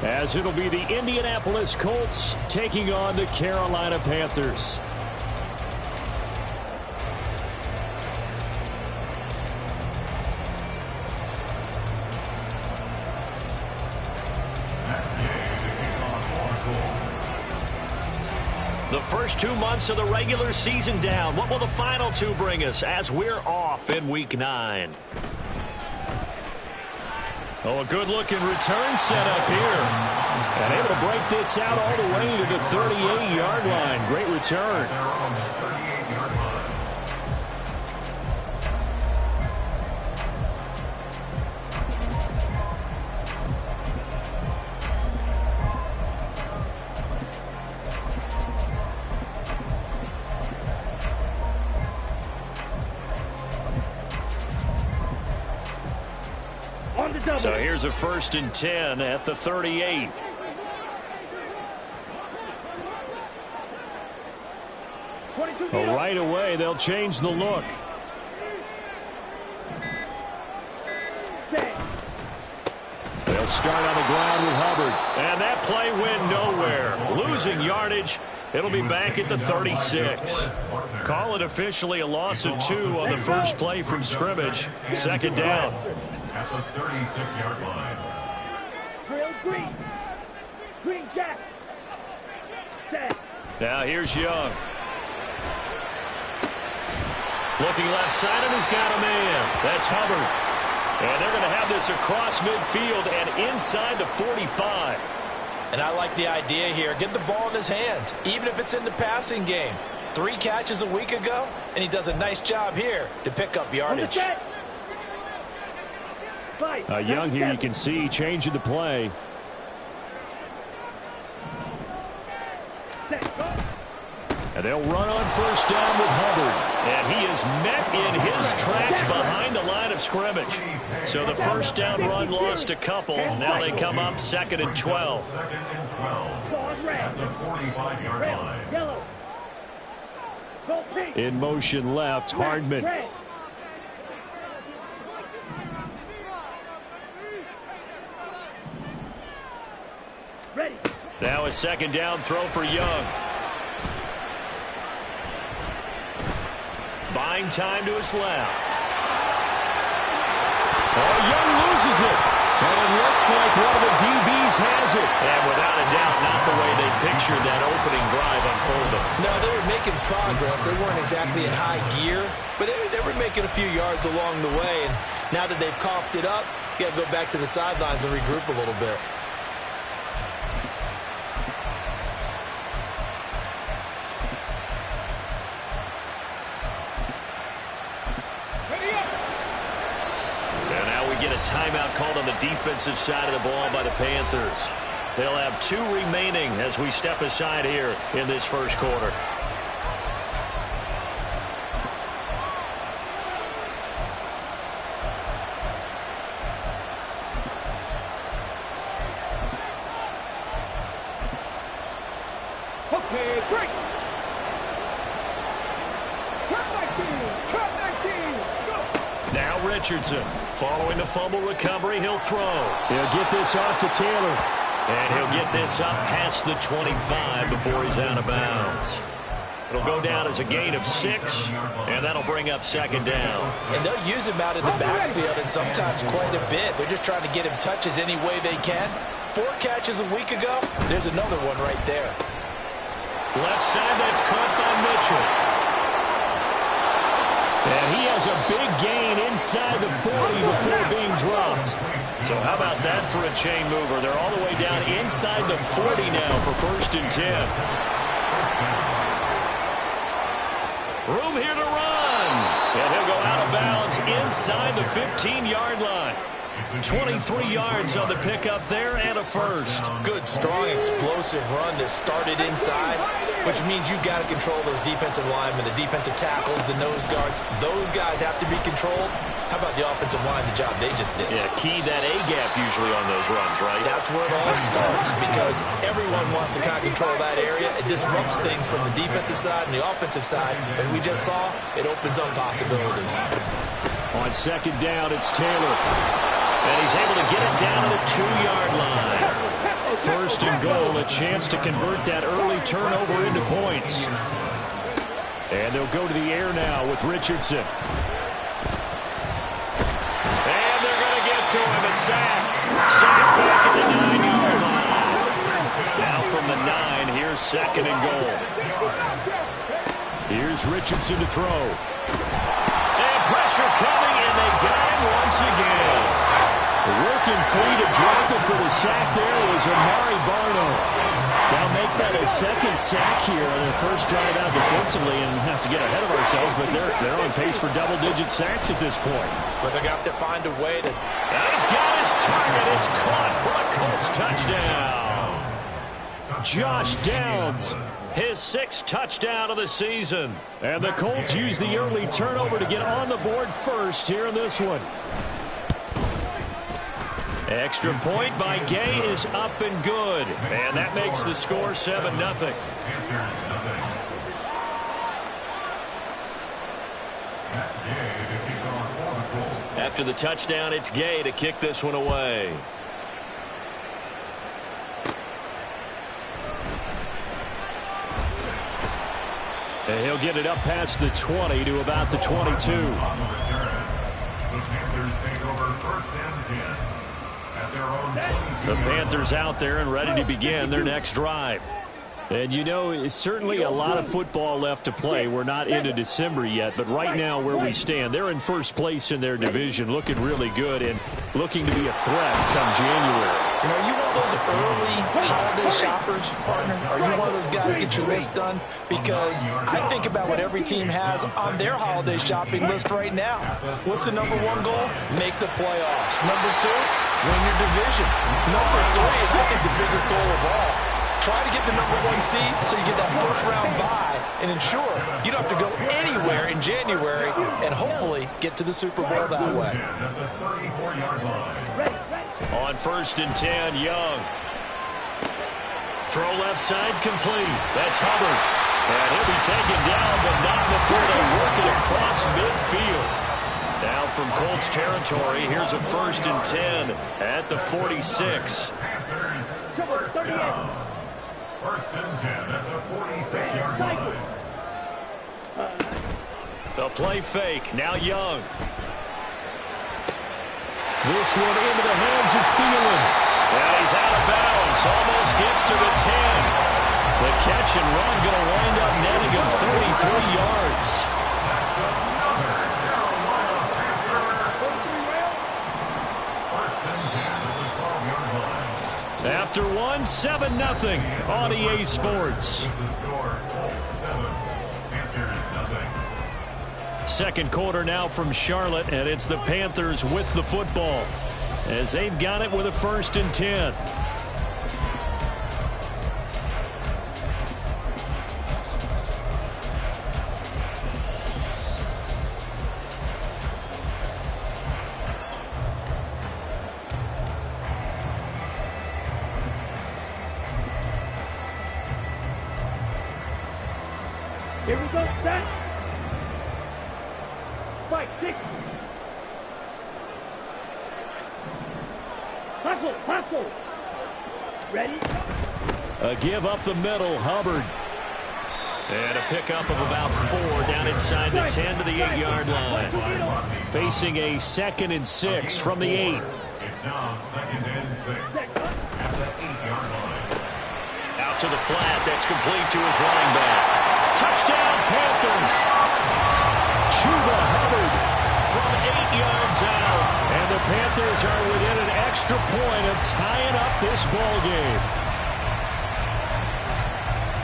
as it'll be the Indianapolis Colts taking on the Carolina Panthers. The first 2 months of the regular season down. What will the final two bring us as we're off in Week 9? Oh, a good-looking return setup here. And able to break this out all the way to the 38-yard line. Great return. So here's a 1st and 10 at the 38. Well, right away, they'll change the look. They'll start on the ground with Hubbard. And that play went nowhere. Losing yardage. It'll be back at the 36. Call it officially a loss of 2 on the first play from scrimmage. 2nd down. At the 36-yard line. Green Jack. Now here's Young. Looking left side, and he's got a man. That's Hubbard. And they're going to have this across midfield and inside the 45. And I like the idea here. Get the ball in his hands, even if it's in the passing game. 3 catches a week ago, and he does a nice job here to pick up yardage. Young here, you can see, changing the play. And they'll run on 1st down with Hubbard. And he is met in his tracks behind the line of scrimmage. So the 1st down run lost a couple. Now they come up 2nd and 12. 2nd and 12 at the 45-yard line. In motion left, Hardman. Now a 2nd down throw for Young. Buying time to his left. Oh, Young loses it. And it looks like one of the DBs has it. And without a doubt, not the way they pictured that opening drive unfolding. No, they were making progress. They weren't exactly in high gear, but they were making a few yards along the way. And now that they've coughed it up, you got to go back to the sidelines and regroup a little bit. Timeout called on the defensive side of the ball by the Panthers. They'll have 2 remaining as we step aside here in this first quarter. Okay, break. Now Richardson. Following the fumble recovery, he'll throw. He'll get this off to Taylor. And he'll get this up past the 25 before he's out of bounds. It'll go down as a gain of 6, and that'll bring up 2nd down. And they'll use him out in the backfield, and sometimes quite a bit. They're just trying to get him touches any way they can. 4 catches a week ago. There's another one right there. Left side, that's caught by Mitchell. And he has a big gain inside the 40 before being dropped. So how about that for a chain mover? They're all the way down inside the 40 now for 1st and 10. Room here to run. And he'll go out of bounds inside the 15-yard line. 23 yards on the pickup there and a 1st. Good, strong, explosive run that started inside, which means you've got to control those defensive linemen, the defensive tackles, the nose guards. Those guys have to be controlled. How about the offensive line, the job they just did? Yeah, key that A-gap usually on those runs, right? That's where it all starts, because everyone wants to kind of control that area. It disrupts things from the defensive side and the offensive side. As we just saw, it opens up possibilities. On 2nd down, it's Taylor. And he's able to get it down to the 2-yard line. first and goal, a chance to convert that early turnover into points. And they'll go to the air now with Richardson. And they're going to get to him, a sack. Sack back at the 9-yard line. Now from the 9, here's second and goal. Here's Richardson to throw. And pressure coming, and they got him once again. Working free to drop it for the sack there was Amari Barno. They'll make that a second sack here on their first drive out defensively, and have to get ahead of ourselves, but they're on pace for double-digit sacks at this point. But they're going to have to find a way to... Now he's got his target. It's caught for a Colts touchdown. Josh Downs, his 6th touchdown of the season. And the Colts use the early turnover to get on the board first here in this one. Extra point by Gay is up and good. And that makes the score 7-0. After the touchdown, it's Gay to kick this one away. And he'll get it up past the 20 to about the 22. The Panthers take over first and 10 at their own 22. The Panthers out there and ready to begin their next drive. And you know, it's certainly a lot of football left to play. We're not into December yet, but right now where we stand, they're in first place in their division, looking really good and looking to be a threat come January. You know, are you one of those early holiday shoppers, partner? Are you one of those guys get your list done? Because I think about what every team has on their holiday shopping list right now. What's the number 1 goal? Make the playoffs. Number 2, win your division. Number 3, and I think the biggest goal of all, try to get the number 1 seed so you get that first-round bye and ensure you don't have to go anywhere in January and hopefully get to the Super Bowl that way. On first and 10, Young. Throw left side complete. That's Hubbard. And he'll be taken down, but not before they work it across midfield. Now from Colts territory, here's a first and 10 at the 46. First and 10 at the 46-yard line. The play fake. Now Young. This one into the hands of Thielen. And he's out of bounds. Almost gets to the 10. The catch and run going to wind up netting him 33 yards. That's another Carolina Panther. First and 10 at the 12-yard line. After one, 7-0 on EA Sports. With the score, Colts 7, Panthers nothing. Second quarter now from Charlotte, and it's the Panthers with the football as they've got it with a first and 10. Here we go, set. Fight, 6. Hustle. Ready? A give up the middle, Hubbard. And a pickup of about 4 down inside the 10 to the 8-yard line. Facing a 2nd and 6 from the 8. It's now 2nd and 6 at the 8-yard line. Out to the flat. That's complete to his running back. Touchdown, Panthers. Chuba Hubbard from 8 yards out. And the Panthers are within an extra point of tying up this ball game.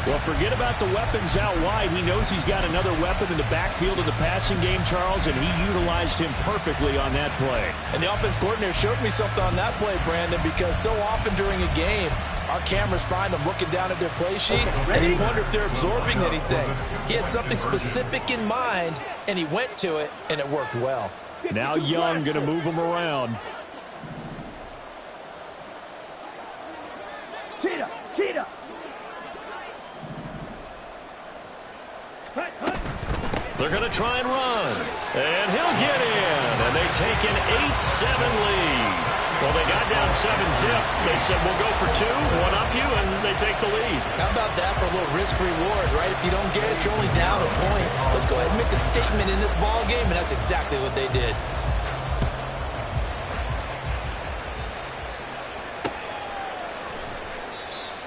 Well, forget about the weapons out wide. He knows he's got another weapon in the backfield of the passing game, Charles, and he utilized him perfectly on that play. And the offense coordinator showed me something on that play, Brandon, because so often during a game, our cameras find them looking down at their play sheets, and he wonder if they're absorbing anything. He had something specific in mind, and he went to it, and it worked well. Now Young going to move him around. Cheetah. They're going to try and run. And he'll get in. And they take an 8-7 lead. Well, they got down 7-zip. They said, we'll go for 2, one up you, and they take the lead. How about that for a little risk-reward, right? If you don't get it, you're only down a point. Let's go ahead and make a statement in this ball game, and that's exactly what they did.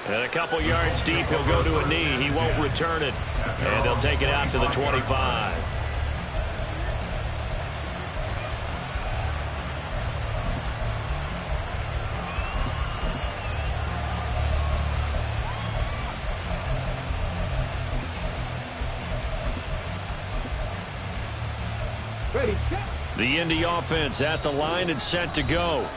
And a couple yards deep, he'll go to a knee. He won't return it. And they'll take it out to the 25. Ready, set. The Indy offense at the line and set to go.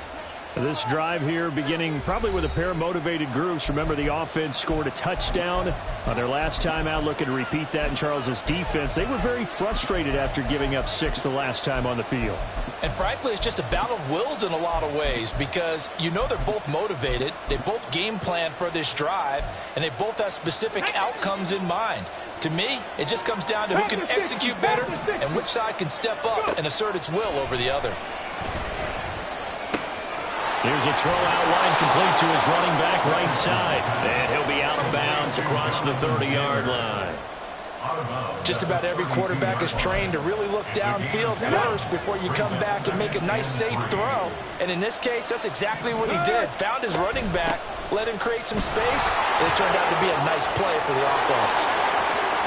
This drive here beginning probably with a pair of motivated groups. Remember, the offense scored a touchdown on their last time out. Looking to repeat that in Charles's defense. They were very frustrated after giving up 6 the last time on the field. And frankly, it's just a battle of wills in a lot of ways because you know they're both motivated. They both game plan for this drive, and they both have specific outcomes in mind. To me, it just comes down to who can execute better and which side can step up and assert its will over the other. Here's a throw out wide, complete to his running back right side. And he'll be out of bounds across the 30-yard line. Just about every quarterback is trained to really look downfield first before you come back and make a nice, safe throw. And in this case, that's exactly what he did. Found his running back, let him create some space, and it turned out to be a nice play for the offense.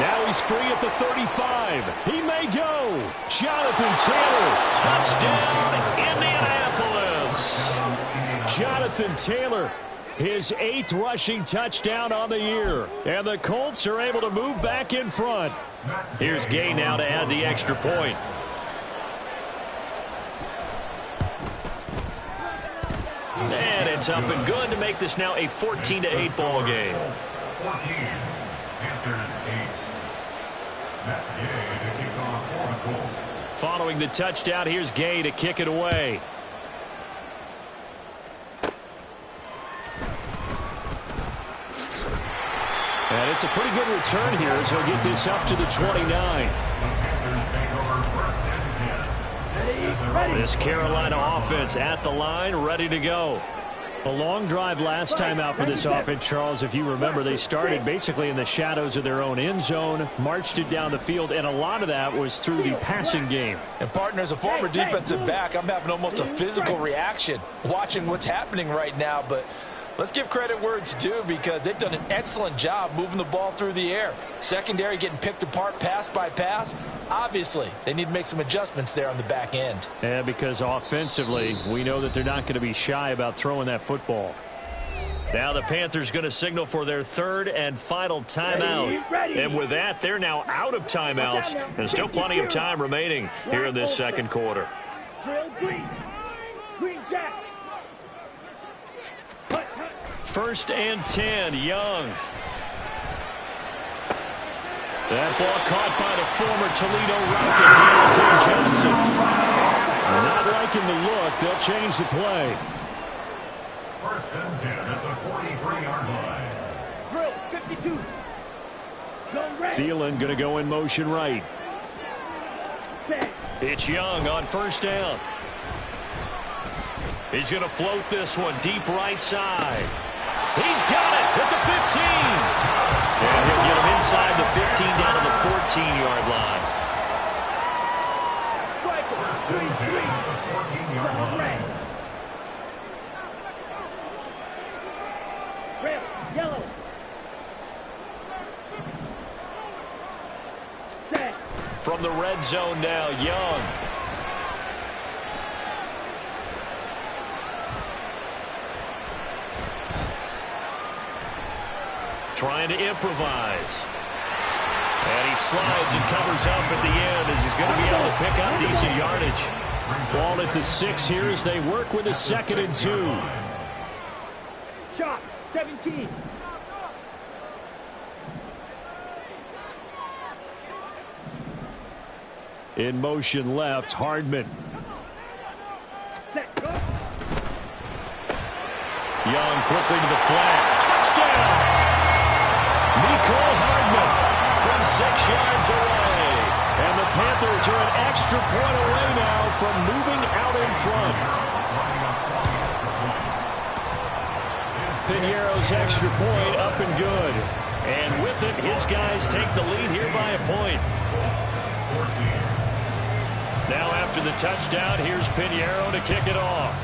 Now he's free at the 35. He may go. Jonathan Taylor. Touchdown, Indianapolis. Jonathan Taylor, his 8th rushing touchdown on the year. And the Colts are able to move back in front. Here's Gay now to add the extra point. And it's up and good to make this now a 14-8 ball game. 14, Panthers 8. Matt Gay to kick off for the Colts. Following the touchdown, here's Gay to kick it away. And it's a pretty good return here as he'll get this up to the 29. This Carolina offense at the line, ready to go. A long drive last time out for this offense, Charles. If you remember, they started basically in the shadows of their own end zone, marched it down the field, and a lot of that was through the passing game. And, partner, as a former defensive back, I'm having almost a physical reaction watching what's happening right now. But let's give credit where it's due because they've done an excellent job moving the ball through the air. Secondary getting picked apart pass by pass. Obviously, they need to make some adjustments there on the back end. Yeah, because offensively, we know that they're not going to be shy about throwing that football. Now the Panthers going to signal for their 3rd and final timeout. And with that, they're now out of timeouts. And still plenty of time remaining here in this second quarter. Green. Green jack. 1st and 10, Young. That ball caught by the former Toledo Rocket, Deontay Johnson. Not liking the look. They'll change the play. 1st and 10 at the 43-yard line. Drill, 52. Zone red. Thielen going to go in motion right. Set. It's Young on 1st down. He's going to float this one deep right side. He's got it at the 15. And he'll get him inside the 15 down to the 14-yard line. First and 10 at the 14-yard line. Red, yellow. Set. From the red zone now, Young. Trying to improvise. And he slides and covers up at the end as he's going to be able to pick up decent yardage. Ball at the 6 here as they work with a 2nd and 2. Shot, 17. In motion left, Hardman. Set, go. Young quickly to the flat. Touchdown! Mecole Hardman from 6 yards away. And the Panthers are an extra point away now from moving out in front. Piñeiro's extra point up and good. And with it, his guys take the lead here by a point. Now after the touchdown, here's Piñeiro to kick it off.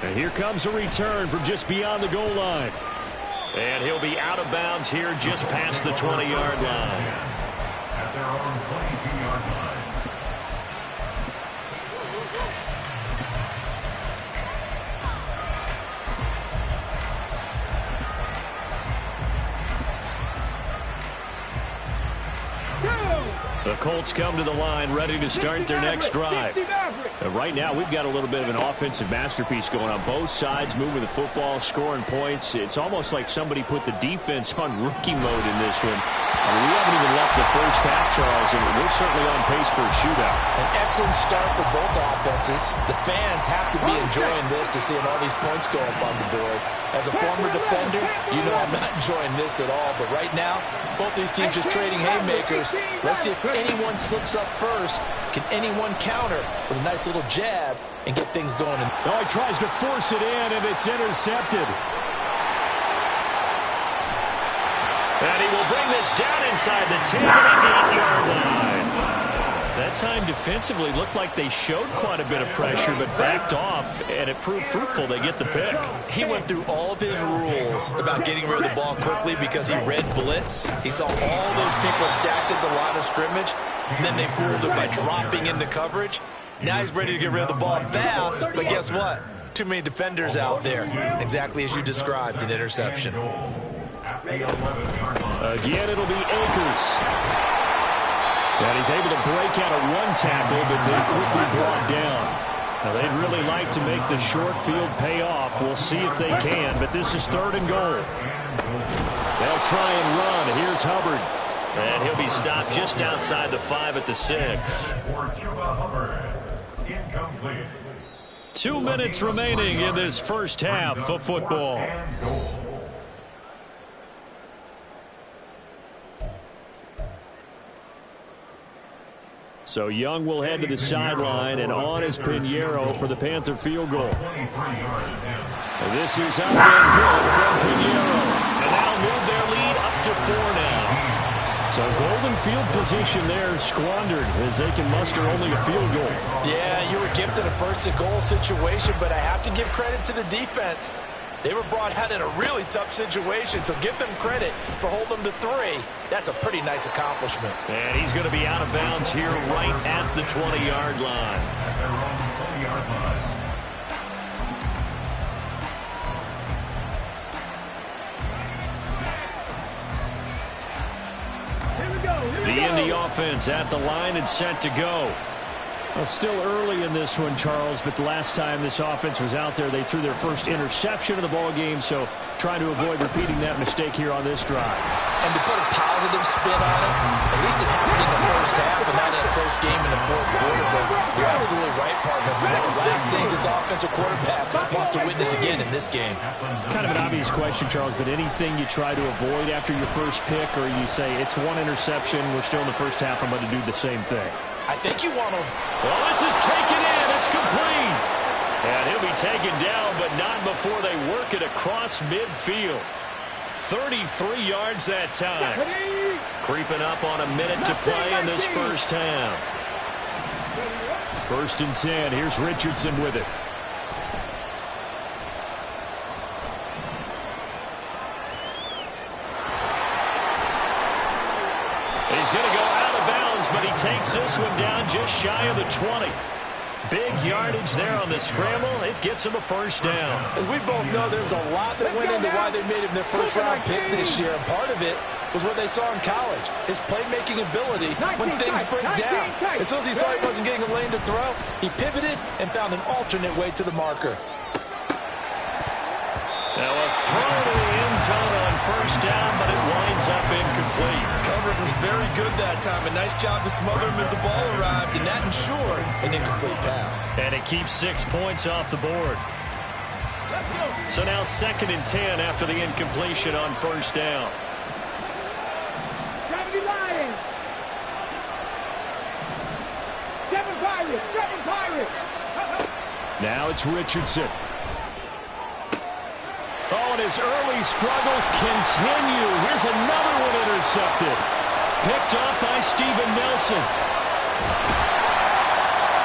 And here comes a return from just beyond the goal line. And he'll be out of bounds here just past the 20-yard line. At their own 22-yard line. The Colts come to the line ready to start their next drive. Right now, we've got a little bit of an offensive masterpiece going on both sides, moving the football, scoring points. It's almost like somebody put the defense on rookie mode in this one. We haven't even left the first half, Charles, and we're certainly on pace for a shootout. An excellent start for both offenses. The fans have to be enjoying this to seeing all these points go up on the board. As a former defender, you know I'm not enjoying this at all. But right now, both these teams just trading haymakers. Let's see if anyone slips up first. Can anyone counter with a nice little jab and get things going? Oh, he tries to force it in, and it's intercepted. And he will bring this down inside the 10 and 8-yard line. That time defensively looked like they showed quite a bit of pressure, but backed off, and it proved fruitful. They get the pick. He went through all of his rules about getting rid of the ball quickly because he read blitz. He saw all those people stacked at the line of scrimmage, and then they fooled him by dropping into coverage. Now he's ready to get rid of the ball fast, but guess what? Too many defenders out there. Exactly as you described, an interception. Again, it'll be Akers. And he's able to break out of one tackle, but then quickly brought down. Now, they'd really like to make the short field pay off. We'll see if they can, but this is 3rd and goal. They'll try and run. Here's Hubbard. And he'll be stopped just outside the 5 at the 6. 2 minutes remaining in this first half of football. So Young will head to the sideline, and on is Piñeiro for the Panther field goal. And this is up and good from Piñeiro. And that'll move their lead up to 4 now. So golden field position there squandered as they can muster only a field goal. Yeah, you were gifted a first-and-goal situation, but I have to give credit to the defense. They were brought out in a really tough situation, so give them credit for holding them to 3. That's a pretty nice accomplishment. And he's going to be out of bounds here right at the 20-yard line. The Indy offense at the line and set to go. Well, still early in this one, Charles, but the last time this offense was out there, they threw their first interception of the ball game, so trying to avoid repeating that mistake here on this drive. And to put a positive spin on it, at least it happened in the first half and not in a close game in the 4th quarter, but you're absolutely right, partner. One of the last things this offensive quarterback wants to witness again in this game. Kind of an obvious question, Charles, but anything you try to avoid after your first pick, or you say it's 1 interception, we're still in the first half, I'm going to do the same thing? I think you want to... Well, this is taken in. It's complete. And he'll be taken down, but not before they work it across midfield. 33 yards that time. Creeping up on a minute to play in this first half. 1st and 10. Here's Richardson with it. He's going to go out of bounds, but he takes this one down just shy of the 20. Big yardage there on the scramble. It gets him a first down. As we both know, there was a lot that went into why they made him their first-round pick this year. And part of it was what they saw in college, his playmaking ability when things break down. As soon as he saw he wasn't getting a lane to throw, he pivoted and found an alternate way to the marker. Now a throw to the end zone on first down, but it winds up incomplete. Coverage was very good that time. A nice job to smother him as the ball arrived, and that ensured an incomplete pass. And it keeps 6 points off the board. So now 2nd and 10 after the incompletion on first down. Gravity Lions. 7 Pirates. 7 Pirates. Now it's Richardson. Oh, and his early struggles continue. Here's another one intercepted. Picked up by Steven Nelson.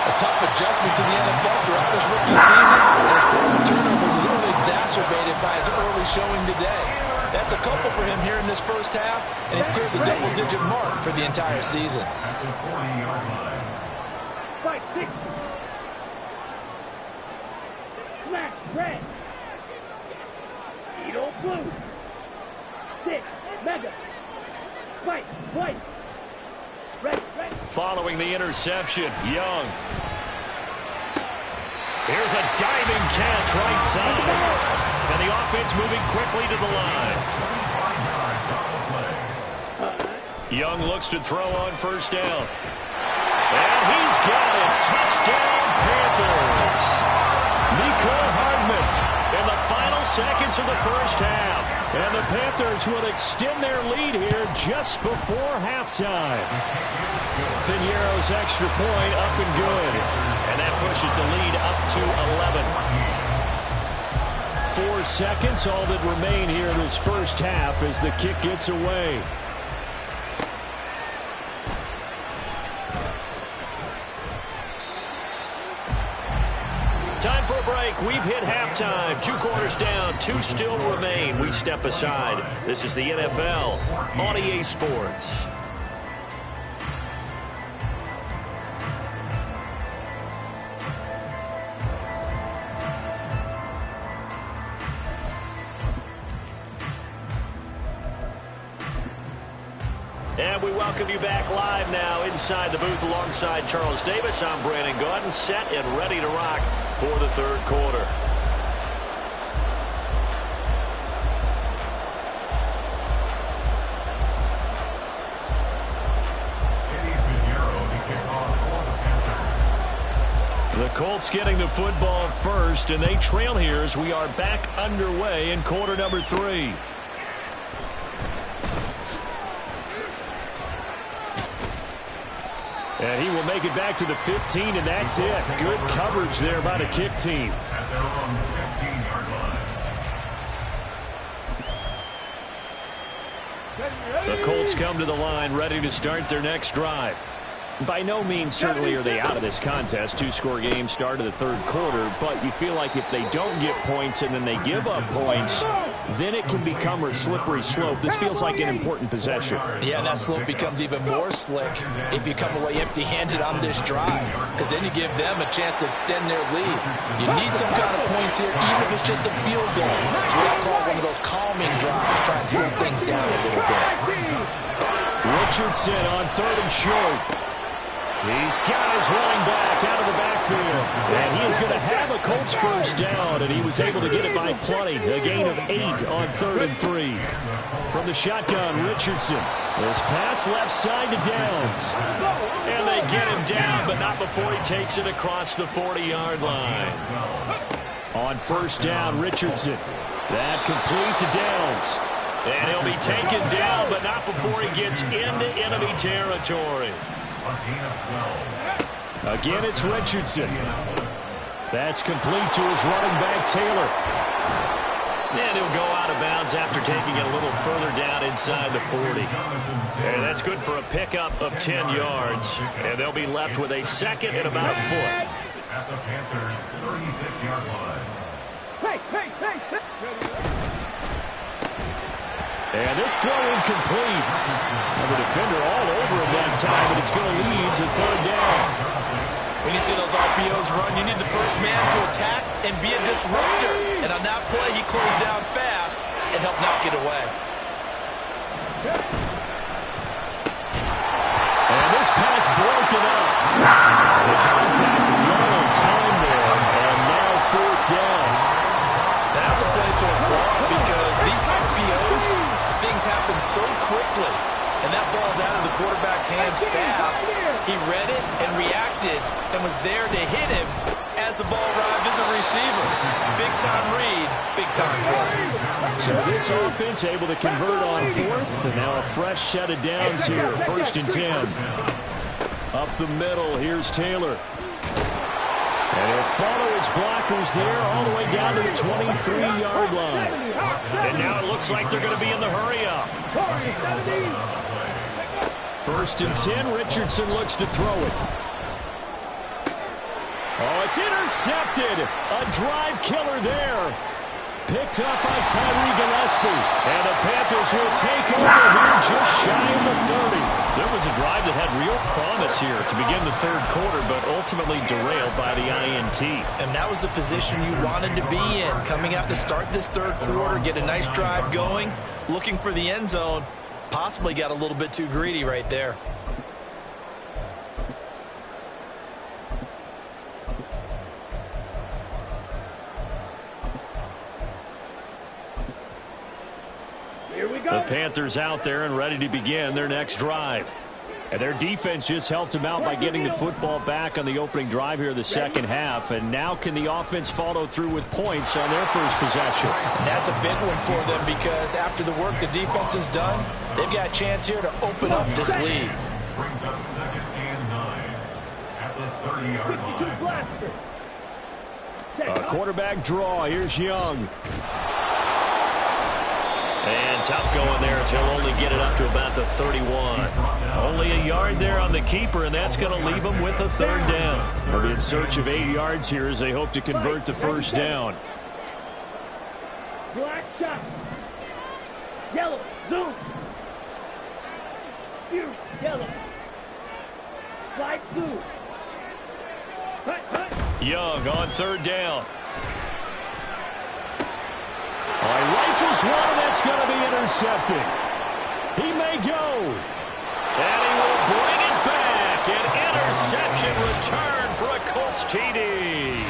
A tough adjustment to the NFL throughout his rookie season. And his problem turnovers is only exacerbated by his early showing today. That's a couple for him here in this first half, and he's cleared the double-digit mark for the entire season. At the 40-yard line. Fight 60. Smash red. Edo blue. 6 mega. Fight white. Red. Following the interception, Young. Here's a diving catch right side. And the offense moving quickly to the line. 25 yards on the play. Young looks to throw on first down. And he's got it. Touchdown, Panthers. Mecole Hardman in the final seconds of the first half. And the Panthers will extend their lead here just before halftime. Piñeiro's extra point up and good. And that pushes the lead up to 11. 4 seconds, all that remain here in this first half as the kick gets away. Time for a break. We've hit halftime. 2 quarters down, 2 still remain. We step aside. This is the NFL on EA Sports. And we welcome you back live now inside the booth alongside Charles Davis. I'm Brandon Gaudin, set and ready to rock for the third quarter. The Colts getting the football first, and they trail here as we are back underway in quarter number 3. And he will make it back to the 15, and that's it. Good coverage there by the kick team. At their own 15-yard line. The Colts come to the line ready to start their next drive. By no means certainly are they out of this contest. 2-score game start of the third quarter, but you feel like if they don't get points and then they give up points, then it can become a slippery slope. This feels like an important possession. Yeah, and that slope becomes even more slick if you come away empty-handed on this drive, because then you give them a chance to extend their lead. You need some kind of points here, even if it's just a field goal. It's what I call one of those calming drives, try and slow things down a little bit. Richardson on 3rd and short. He's got his running back out of the backfield. And he is going to have a Colts first down, and he was able to get it by plenty. A gain of 8 on 3rd and 3. From the shotgun, Richardson. This pass left side to Downs. And they get him down, but not before he takes it across the 40-yard line. On first down, Richardson. That complete to Downs. And he'll be taken down, but not before he gets into enemy territory. Again, it's Richardson. That's complete to his running back, Taylor. And he'll go out of bounds after taking it a little further down inside the 40. And that's good for a pickup of 10 yards. And they'll be left with a second and about a foot. At the Panthers' 36-yard line. Hey. And this throw incomplete. And the defender all over him that time, but it's going to lead to 3rd down. When you see those RPOs run, you need the first man to attack and be a disruptor. And on that play, he closed down fast and helped knock it away. And this pass broken up. The contact, little time there, and now 4th down. That's a play to applaud because these RPOs, things happen so quickly. And that ball's out of the quarterback's hands fast. He read it and reacted and was there to hit him as the ball arrived at the receiver. Big-time read, big-time play. So this offense able to convert on 4th, and now a fresh set of downs here. 1st and 10. Up the middle, here's Taylor. And he'll follow his blockers there all the way down to the 23-yard line. And now it looks like they're going to be in the hurry-up. 1st and 10. Richardson looks to throw it. Oh, it's intercepted. A drive killer there. Picked up by Tyree Gillespie. And the Panthers will take over here just shy of the 30. So it was a drive that had real promise here to begin the 3rd quarter, but ultimately derailed by the INT. And that was the position you wanted to be in. Coming out to start this 3rd quarter, get a nice drive going, looking for the end zone. Possibly got a little bit too greedy right there. The Panthers out there and ready to begin their next drive. And their defense just helped them out by getting the football back on the opening drive here the 2nd half. And now can the offense follow through with points on their first possession? And that's a big one for them because after the work the defense has done, they've got a chance here to open up this lead. Brings up 2nd and 9 at the 30-yard line. A quarterback draw. Here's Young. And tough going there as he'll only get it up to about the 31. Only a yard there on the keeper, and that's going to leave him with a 3rd down. They'll be in search of 8 yards here as they hope to convert the 1st down. Black shot. Yellow. Zoom. Spear. Yellow. Slide through. Hut, hut. Young on 3rd down. He rifles one, that's going to be intercepted. He may go. And he will bring it back. An interception return for a Colts TD.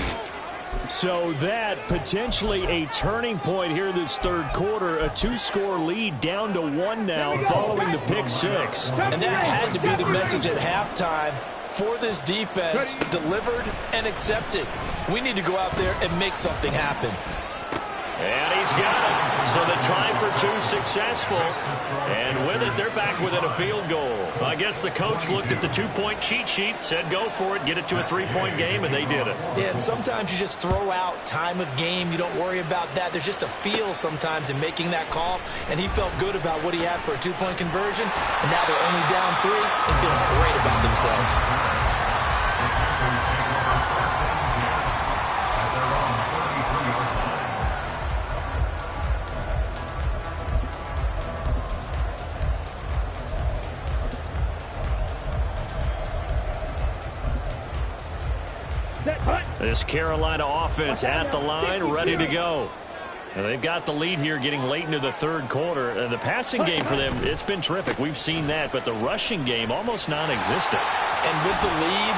So that potentially a turning point here this 3rd quarter. A 2-score lead down to 1 now following the pick 6. And that had to be the message at halftime for this defense. Delivered and accepted. We need to go out there and make something happen. And he's got it. So the try for 2 successful. And with it, they're back within a field goal. I guess the coach looked at the 2-point cheat sheet, said go for it, get it to a 3-point game, and they did it. Yeah, and sometimes you just throw out time of game. You don't worry about that. There's just a feel sometimes in making that call. And he felt good about what he had for a 2-point conversion. And now they're only down 3 and feeling great about themselves. This Carolina offense at the line, ready to go. And they've got the lead here getting late into the 3rd quarter. And the passing game for them, it's been terrific. We've seen that. But the rushing game, almost non-existent. And with the lead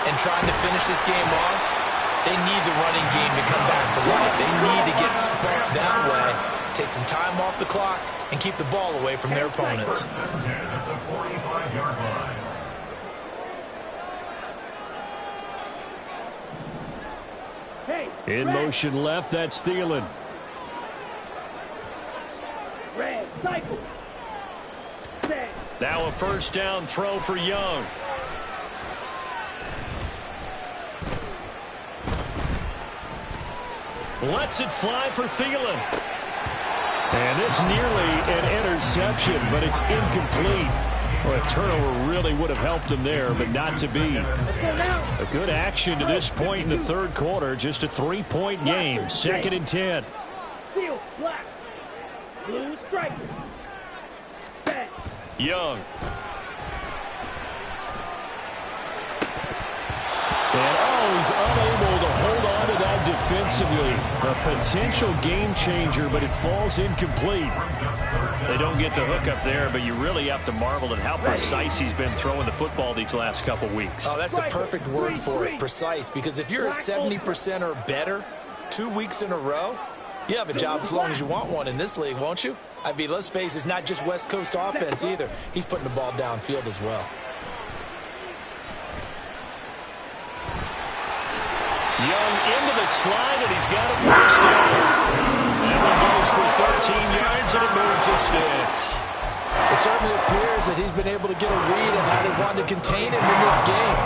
and trying to finish this game off, they need the running game to come back to life. They need to get spent that way, take some time off the clock, and keep the ball away from their opponents. At the 45-yard line. In motion left, that's Thielen. Red, cycle. Set. Now a 1st down throw for Young. Lets it fly for Thielen. And this nearly an interception, but it's incomplete. Well, a turnover really would have helped him there, but not to be. A good action to this point in the 3rd quarter. Just a 3-point game. 2nd and 10. Steel, black. Blue striker. Set. Young. And he's unable to hold on to that defensively. A potential game changer, but it falls incomplete. They don't get the hook up there, but you really have to marvel at how precise he's been throwing the football these last couple weeks. Oh, that's the perfect word for it, precise, because if you're at 70% or better 2 weeks in a row, you have a job as long as you want one in this league, won't you? I mean, let's face it, it's not just West Coast offense either. He's putting the ball downfield as well. Young into the slide, and he's got a 1st down. And he goes for 13 yards, and it moves the sticks. It certainly appears that he's been able to get a read on how they wanted to contain him in this game.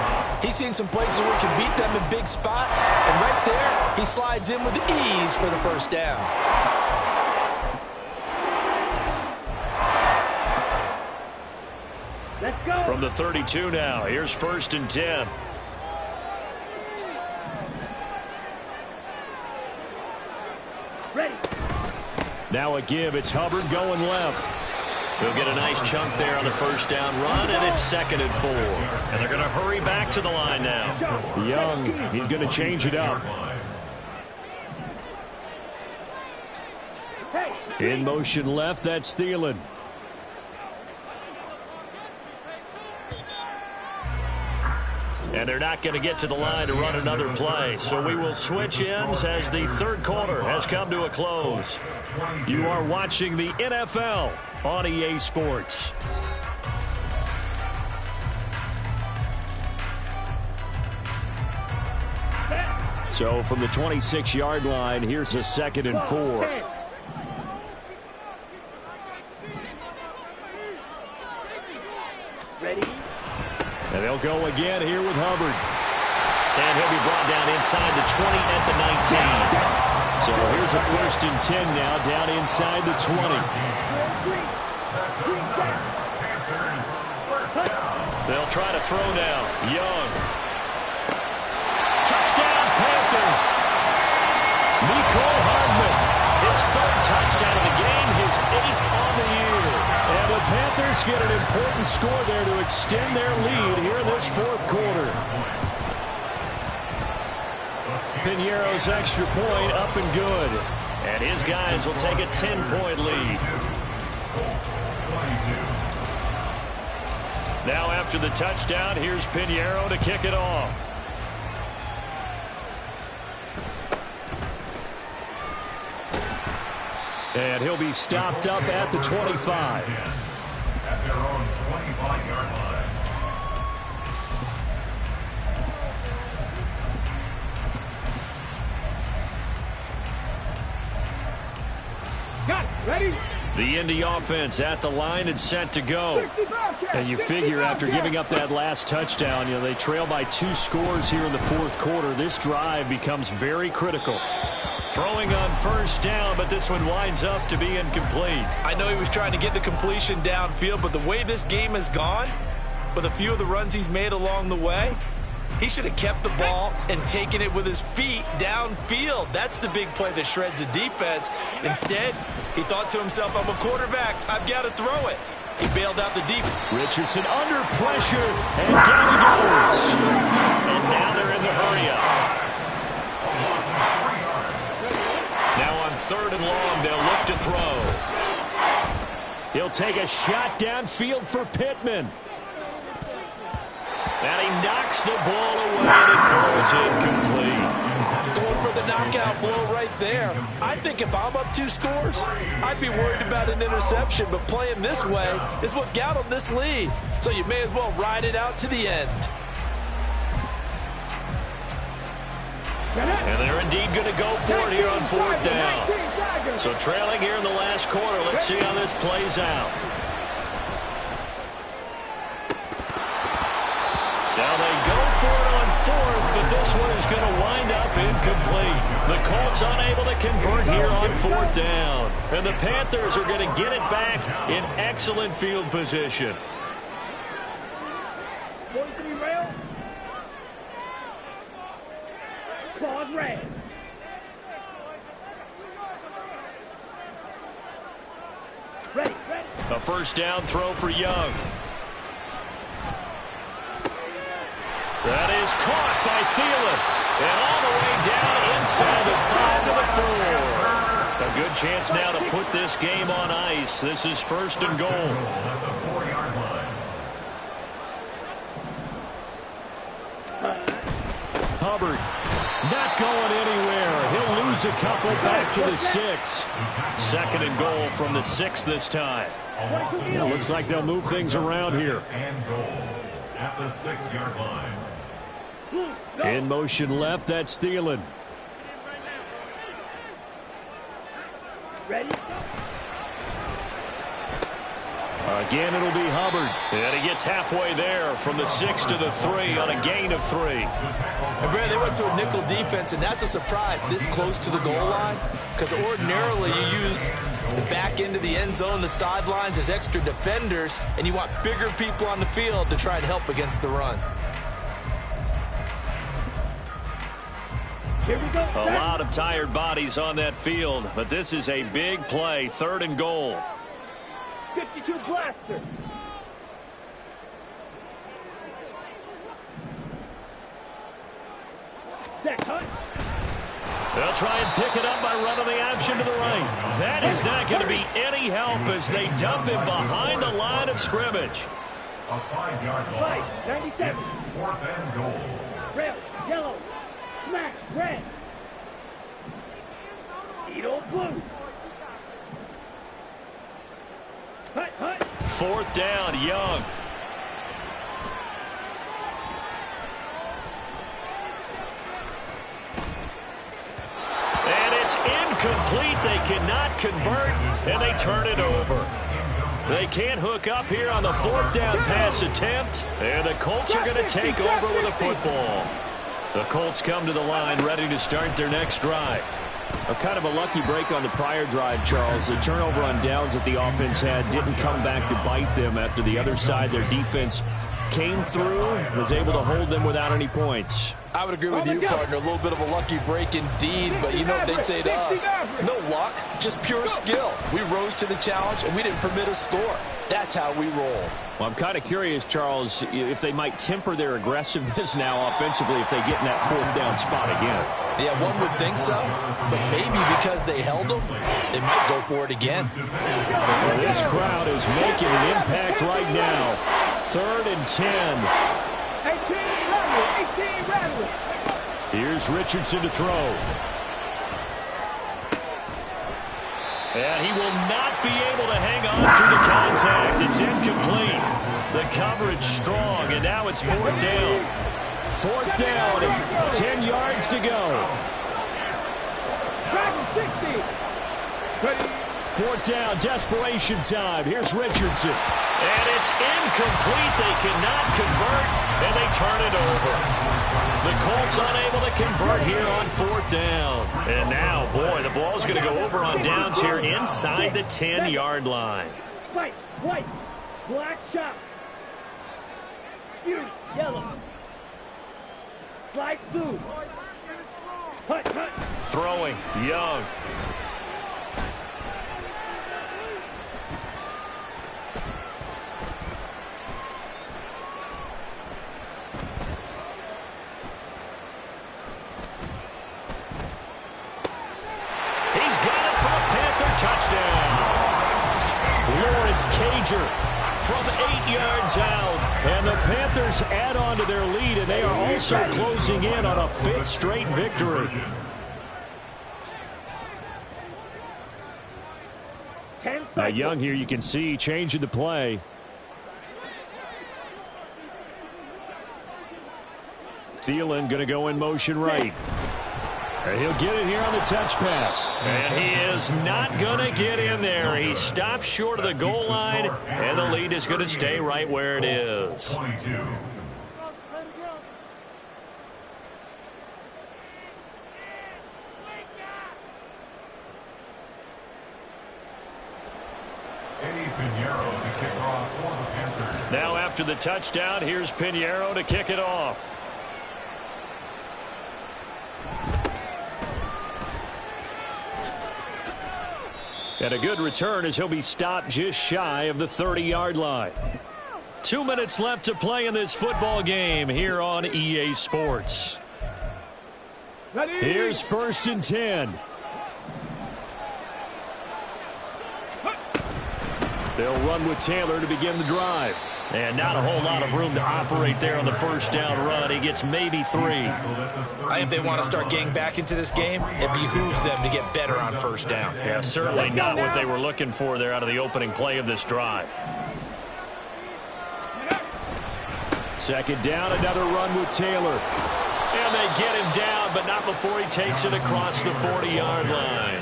He's seen some places where he can beat them in big spots, and right there, he slides in with ease for the first down. Let's go. From the 32 now, here's 1st and 10. Ready. Now a give. It's Hubbard going left. He'll get a nice chunk there on the 1st down run, and it's 2nd and 4. And they're going to hurry back to the line now. Young, he's going to change it up. In motion left, that's Thielen. And they're not going to get to the line to run another play. So we will switch ends as the 3rd quarter has come to a close. You are watching the NFL on EA Sports. So from the 26-yard line, here's a 2nd and 4. Ready. And they'll go again here with Hubbard. And he'll be brought down inside the 20 at the 19. So here's a 1st and 10 now, down inside the 20. They'll try to throw now. Young. Touchdown, Panthers. Mecole Hardman. His 3rd touchdown of the game, his 8th on the year. And the Panthers get an important score there to extend their lead here in this 4th quarter. Piñeiro's extra point up and good. And his guys will take a 10-point lead. Now after the touchdown, here's Piñeiro to kick it off. And he'll be stopped up at the 25. At their own 25-yard line. Got it. Ready. The Indy offense at the line and set to go. And you figure after giving up that last touchdown, they trail by 2 scores here in the 4th quarter. This drive becomes very critical. Throwing on 1st down, but this one winds up to be incomplete. I know he was trying to get the completion downfield, but the way this game has gone, with a few of the runs he's made along the way, he should have kept the ball and taken it with his feet downfield. That's the big play that shreds the defense. Instead, he thought to himself, I'm a quarterback. I've got to throw it. He bailed out the defense. Richardson under pressure, and down he goes. And now they're in the hurry-up. Now on 3rd and long, they'll look to throw. He'll take a shot downfield for Pittman. And he knocks the ball away and it falls incomplete. Going for the knockout blow right there. I think if I'm up 2 scores, I'd be worried about an interception, but playing this way is what got him this lead. So you may as well ride it out to the end. And they're indeed going to go for it here on 4th down. So trailing here in the last quarter. Let's see how this plays out. Now they go for it on 4th, but this one is going to wind up incomplete. The Colts unable to convert here on 4th down. And the Panthers are going to get it back in excellent field position. 43 rail. Claws red. Ready. A 1st down throw for Young. That is caught by Thielen. And all the way down inside the 5 to the 4. A good chance now to put this game on ice. This is 1st and goal. At the 4-yard line. Hubbard not going anywhere. He'll lose a couple back to the 6. 2nd and goal from the 6 this time. It looks like they'll move things around here. And goal at the 6-yard line. In motion left, that's Thielen. Ready. Again, it'll be Hubbard. And he gets halfway there from the 6 to the 3 on a gain of 3. And Brad, they went to a nickel defense, and that's a surprise this close to the goal line, because ordinarily you use the back end of the end zone, the sidelines as extra defenders, and you want bigger people on the field to try and help against the run. Here we go. A lot of tired bodies on that field, but this is a big play, 3rd and goal. 52 blaster. Set, Hunt. They'll try and pick it up by running the option to the right. That is not going to be any help as they dump him behind the line of scrimmage. A 5-yard loss. 97. It's 4th and goal. Red, yellow, smash, red. Edo blue. Hut, hut. 4th down, Young. And it's incomplete. They cannot convert, and they turn it over. They can't hook up here on the 4th down pass attempt, and the Colts are going to take over with a football. The Colts come to the line ready to start their next drive. Kind of a lucky break on the prior drive, Charles. The turnover on downs that the offense had didn't come back to bite them after the other side. Their defense came through, was able to hold them without any points. I would agree with you, partner. A little bit of a lucky break indeed, but you know what they'd say to us? No luck, just pure skill. We rose to the challenge, and we didn't permit a score. That's how we roll. Well, I'm kind of curious, Charles, if they might temper their aggressiveness now offensively if they get in that 4th down spot again. Yeah, one would think so, but maybe because they held them, they might go for it again. Well, this crowd is making an impact right now. 3rd and 10. 18 Rattler. Here's Richardson to throw. And he will not be able to hang on to the contact. It's incomplete. The coverage strong, and now it's 4th down. 4th down, and 10 yards to go. 4th down, desperation time. Here's Richardson. And it's incomplete. They cannot convert, and they turn it over. The Colts unable to convert here on 4th down. And now, boy, the ball's going to go over on downs here inside the 10-yard line. White, white, black shot. Fuse, yellow. Light blue. Hut, hut. Throwing, Young. Touchdown. Lawrence Cager from 8 yards out. And the Panthers add on to their lead, and they are also closing in on a 5th straight victory. Now, Young here, you can see changing the play. Thielen going to go in motion right. And he'll get it here on the touch pass. And he is not going to get in there. He stops short of the goal line, and the lead is going to stay right where it is. 22. Eddie Pinheiro to kick off for the Panthers. Now after the touchdown, here's Pinheiro to kick it off. And a good return as he'll be stopped just shy of the 30-yard line. 2 minutes left to play in this football game here on EA Sports. Here's 1st and 10. They'll run with Taylor to begin the drive. And not a whole lot of room to operate there on the 1st down run. He gets maybe 3. I think if they want to start getting back into this game, it behooves them to get better on 1st down. Yeah, certainly not what they were looking for there out of the opening play of this drive. 2nd down, another run with Taylor. And they get him down, but not before he takes it across the 40-yard line.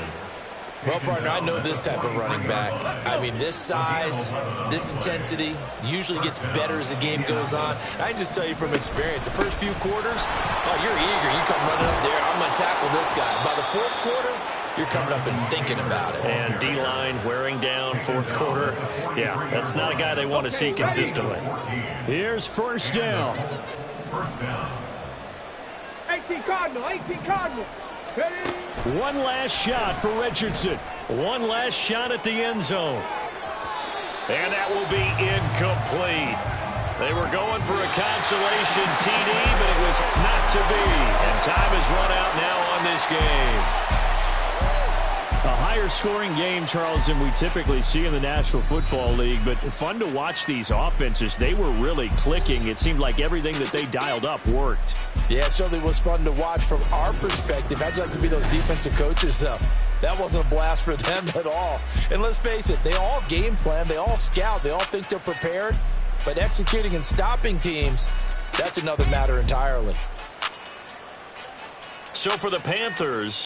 Well, partner, I know this type of running back. I mean, this size, this intensity usually gets better as the game goes on. I can just tell you from experience, the first few quarters, oh, you're eager. You come running up there, I'm going to tackle this guy. By the fourth quarter, you're coming up and thinking about it. And D-line wearing down fourth quarter. Yeah, that's not a guy they want to see consistently. Here's first down. First down. 18 Cardinal, 18 Cardinal. Ready? One last shot for Richardson. One last shot at the end zone. And that will be incomplete. They were going for a consolation TD, but it was not to be. And time has run out now on this game. A higher scoring game, Charles, than we typically see in the National Football League, but fun to watch these offenses. They were really clicking. It seemed like everything that they dialed up worked. Yeah, it certainly was fun to watch from our perspective. How'd you like to be those defensive coaches, though? That wasn't a blast for them at all. And let's face it, they all game plan, they all scout, they all think they're prepared, but executing and stopping teams, that's another matter entirely. So for the Panthers,